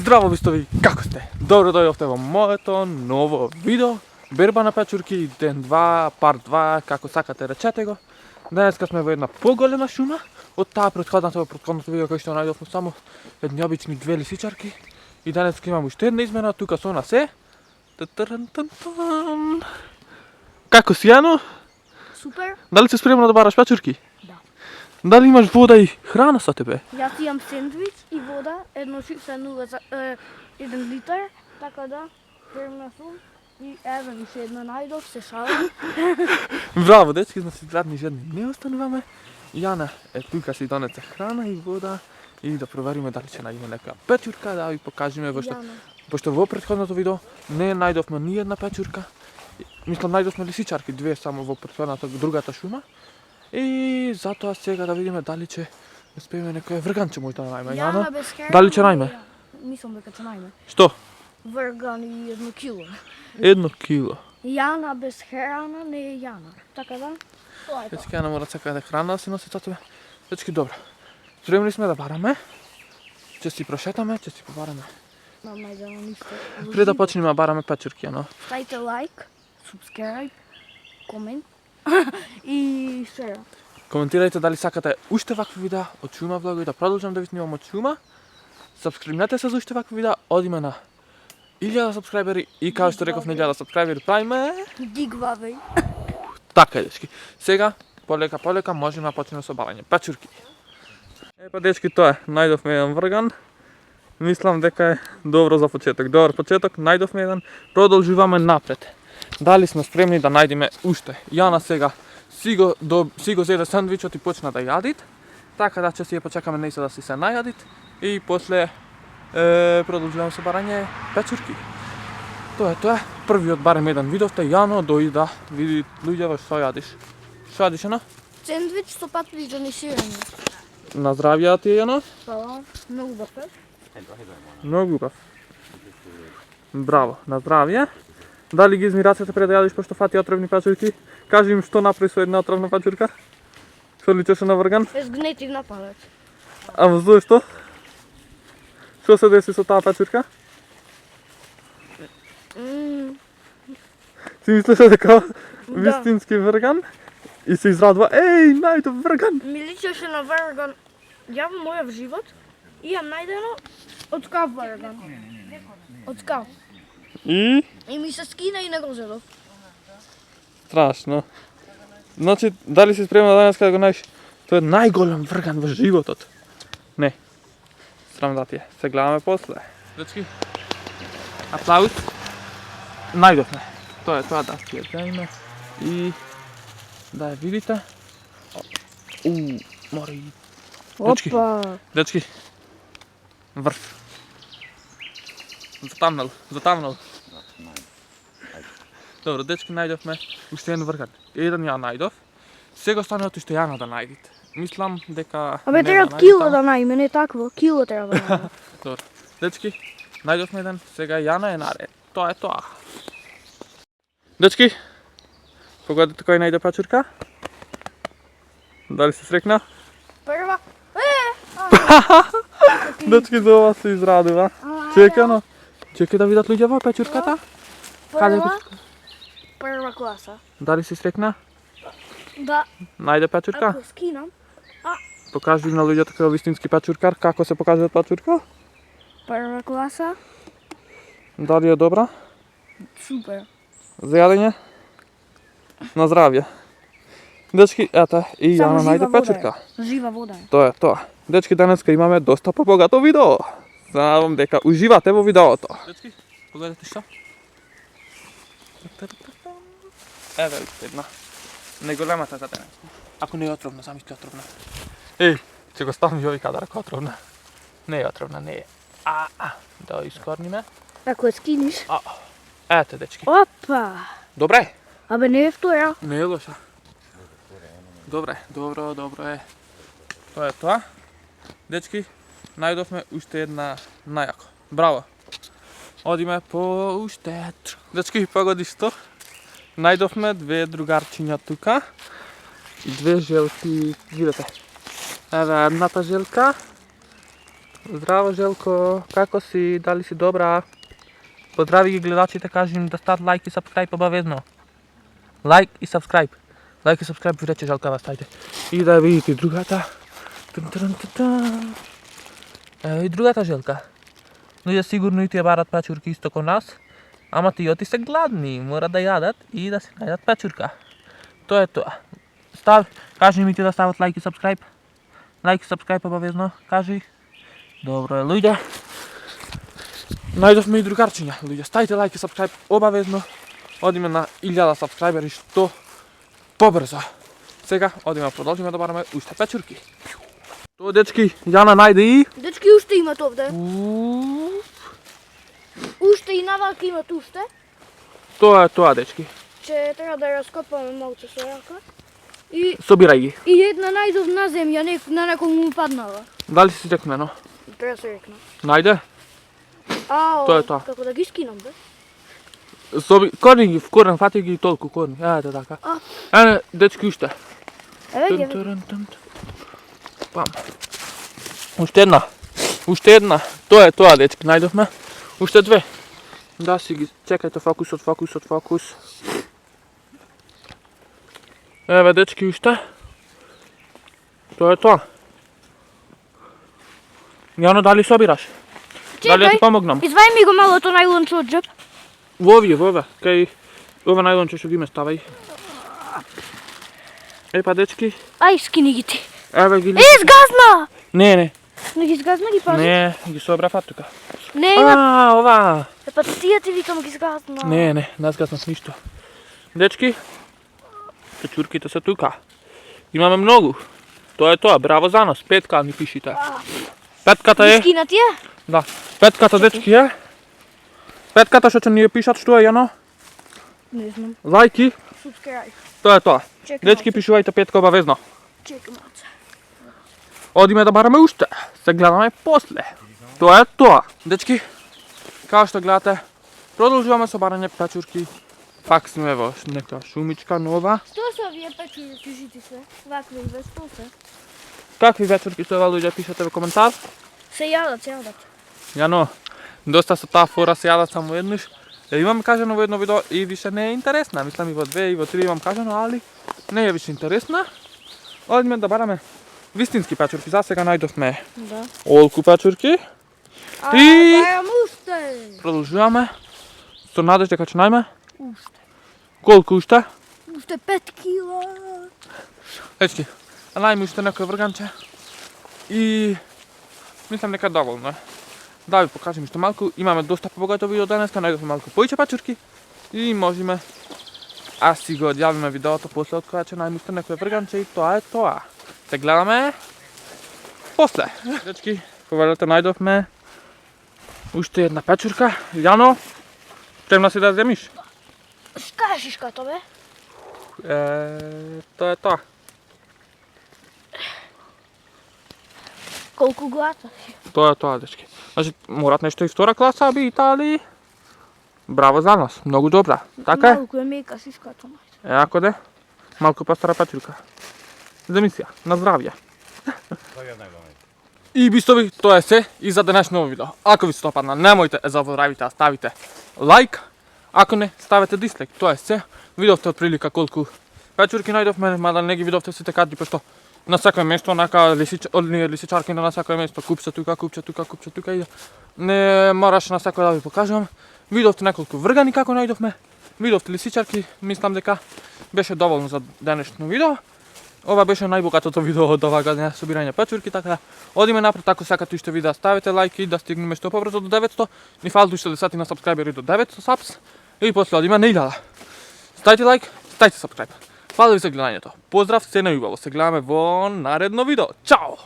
Здраво бистови, како сте? Добро дојдовте во моето ново видео. Берба на печурки, ден 2, парт 2, како сакате речете го. Денеска сме во една поголема шума. Од таа претходното видео кој што најдовме само едни обични две лисичарки. И денеска имам уште една измена, тука со нас е. Како си, Јано? Супер. Дали си спремна да бараш печурки? Да. Дали имаш вода и храна со тебе? Јас имам сендвич и вода, 1,1 литар, така да спремна сум. И еве више една најдов, се шалам. Браво, дечки, значи гладни жедни не остануваме. Јана е тука си донесе храна и вода и да провериме дали ќе најдеме нека печурка, да ви покажеме пошто во претходното видео не најдовме ни една печурка. Мислам најдовме лисичарки, две само во претходната другата шума. И затоа сега да видиме дали ќе успееме некој врганче можда да најме. Јана, дали ќе најме? Мислам дека ќе најме. Што? Врган и 1 кило. 1 кило. Јана без храна не е Јана. Така да? Тоа е тоа. Дечки, Јана мора сака да храна да се носи со тебе. Дечки, добро. Спремни сме да бараме. Ќе си прошетаме, ќе си побараме. Нам најдено ништо. Пред да почнеме да бараме печурки, Јано. Ставите лайк, subscribe, комент и share. Коментирајте дали сакате уште вакви видеа од шума влогови, да продолжам да ви снимам од шума. Сабскрибнете се за уште вакви видеа, одиме на 1000 сабскрајбери и како што реков на 1000 сабскрајбери правиме Giveaway. така е, дечки. Сега полека можеме да почнеме со барање печурки. Епа, дечки, тоа е. Најдовме еден врган. Мислам дека е добро за почеток. Добар почеток, најдовме еден. Продолжуваме напред. Дали сме спремни да најдеме уште? Јана сега си го зеде сандвичот и почна да јадит. Така да ќе си ја почекаме нејсе да си се најадит. И после продолжуваме со барање печурки. Тоа е. Првиот барем еден видовте, Јано дојде да види луѓе што јадиш. Што јадиш, Јано? Сендвич со папричани сирење. На здравје ти, Јано? Фала, многу добар. Многу убав. Браво, на здравје. Дали ги изми рацете пред да јадиш пошто фати отровни печурки? Кажи им што направи со една отровна печурка? Што личеше на врган? Сгнетив на палец. Ама зошто? Што се деси со таа печурка? Си мислеше дека вистински врган и се израдува, еј, најдов врган! Ми личеше на врган. Ја во мојов живот имам најдено од каф врган. Од каф. И? И ми се скина и не го зедов. Страшно. Значи, дали си спремна денеска да го најдеш? Тој е најголем врган во животот. Не. Срам да ти е. Се гледаме после. Дечки, аплаус. Најдовме. Тоа е тоа, да си ја гледаме. И да ја видите. Мора и... Опа! Дечки. Врв. Затамнал. Добро, дечки, најдовме уште еден врган. Еден ја најдов. Сега останува уште Јана да најдите. Мислам дека... Абе, треба кило да најме, не такво. Кило треба да најме. Добро. Дечки, најдовме еден, сега Јана е наред. Тоа е тоа. Дечки, погодите кој најде печурка? Дали се срекна? Прва. Дечки, за ова се израдува. Чекано. Чекај да видат луѓе во печурката. Каде е печурка? Прва класа. Дали се срекна? Да. Најде печурка? Ако скинам. Покажи на луѓето како вистински печуркар, како се покажува печурка. Прва класа. Дали е добра? Супер. За јадење? На здравје. Дечки, ета, и Јана најде печурка. Жива вода е. Тоа е тоа. Дечки, денеска имаме доста побогато видео. Се надевам дека уживате во видеото. Дечки, погледате што? Еве една. Неголемата за денес. Ако не е отровна, замисли отровна. Еј, ќе го ставам јој кадар ако отровна. Не е отровна, не е. Да искорниме. Ако ја скиниш. Ете, дечки. Опа! Добре. Абе, не е втора. Не е лоша. Добре, добро е. Тоа е тоа. Дечки, најдовме уште една најако. Браво. Одиме по уште. Дечки, погоди што? Најдовме две другарчиња тука. И две желки. Видете. Еве едната желка. Здраво, Желко, како си? Дали си добра? Поздрави ги гледачите, кажи им да стават лайк и сабскрайб обавезно. Лайк и сабскрайб. Лайк и сабскрайб ви рече Желка, ставите. И да видите другата. Ево и другата Желка. Луѓе сигурно и тие барат печурки исто ко нас. Ама тиоти се гладни, мора да јадат и да се најдат печурка. Тоа е тоа. Кажи ми ти да стават лайк и сабскрайб. Лайк и сабскрайб обавезно, кажи. Добро е, луѓе. Најдовме и другарчиња, луѓе. Ставите лайк и сабскрайб обавезно. Одиме на 1000 сабскрајбери што побрзо. Сега одиме да продолжиме да бараме уште печурки. Тоа, дечки, Јана најде и... Дечки, уште имат овде. Уште и навалка имат уште. Тоа е тоа, дечки. Че треба да ја раскопаме малце со рака. И Собирај ги. една најдов на земја, на некој му паднала. Дали си рекнено? Треба се рекна. Најде? Тоа е тоа. Како да ги скинам, бе? Корни ги, в корен, фати ги толку корни. Ете така. Ене, дечки, уште. Еве ги. Пам. Уште една. Уште една. Тоа е тоа, дечки, најдовме. Уште две. Да си ги, чекајте, фокус. Еве, дечки, уште. Тоа е тоа. Јано, дали собираш? Дали ја ти помогнам? Извај ми го малото најлонче од джеп. Во овие, кај ова најлонче што ги име ставај. Па, дечки. Ај, скини ги ти. Еве ги. Изгазна! Не. Не ги изгазна ги пази? Не, ги собрав тука. Не има. Ова. Па тие ти викам ги изгазна. Не згаснав ништо. Дечки, печурките се тука. Имаме многу. Тоа е тоа, браво за нас. 5 ни пишите. Петката е. Скина ти е? Да. Петката, дечки, е. Петката што ќе ни ја пишат, што е, Јано? Не знам. Лајки. Subscribe. Тоа е тоа. Чекай, Дечки, пишувајте петка обавезно. Чекай малце. Одиме да бараме уште. Се гледаме после. Тоа е тоа. Дечки, како што гледате, продолжуваме со барање печурки. Пак сме во нека шумичка нова. Што се овие печурки жити се? Вакви бе, што се? Какви вечерки тоа, луѓе, пишете во коментар. Се јадат. Јано, доста со таа фора се јадат само еднаш. Имам кажано во едно видео и више не е интересна. Мислам и во 2 и во 3 имам кажано, али не е више интересна. Одиме да бараме вистински печурки. За сега најдовме олку печурки. И барам уште. продолжуваме со надежда дека ќе најме. Уште. Колку уште? Уште 5 кила. Ечки, најме уште некој врганче. И мислам дека доволно е. Да ви покажем уште малку, имаме доста побогато видео денеска, најдовме малку поиќе печурки и можеме си го одјавиме видеото после од која ќе најме уште некој врганче и тоа е тоа. Се гледаме после. Дечки, повелете, најдовме уште една печурка. Јано, темна си да земиш? Шка е шишкато, бе? Тоа е тоа. Колку глата си? Тоа е тоа, дечки. Значи, морат нешто и втора класа би Итали. Браво за нас, многу добра. Така е? Малку е мека шишкато. Ако де, малку постара печурка. Земисија, на здравје. И бистови, тоа е се и за денешно видео. Ако ви се допадна, немојте заборавите да ставите лайк. Ако не, ставете дислайк. Тоа е се. Видовте од прилика колку печурки најдовме, мада не ги видовте сите кади, пошто на секој место, онака лисичарки на секој место, купче тука и не мораше на секој да ви покажувам. Видовте неколку вргани како најдовме, видовте лисичарки, мислам дека беше доволно за денешно видео. Ова беше најбогатото видео од оваа година собирање печурки, така да одиме напред, ако сакате уште видеа, ставете лајки да стигнеме што побрзо до 900, ни фалат уште 10 на сабскрајбери до 900 сабс и после одиме на 1000. Ставите лајк, ставите сабскрајб. Фала ви за гледањето. Поздрав, се најубаво. Се гледаме во наредно видео. Чао!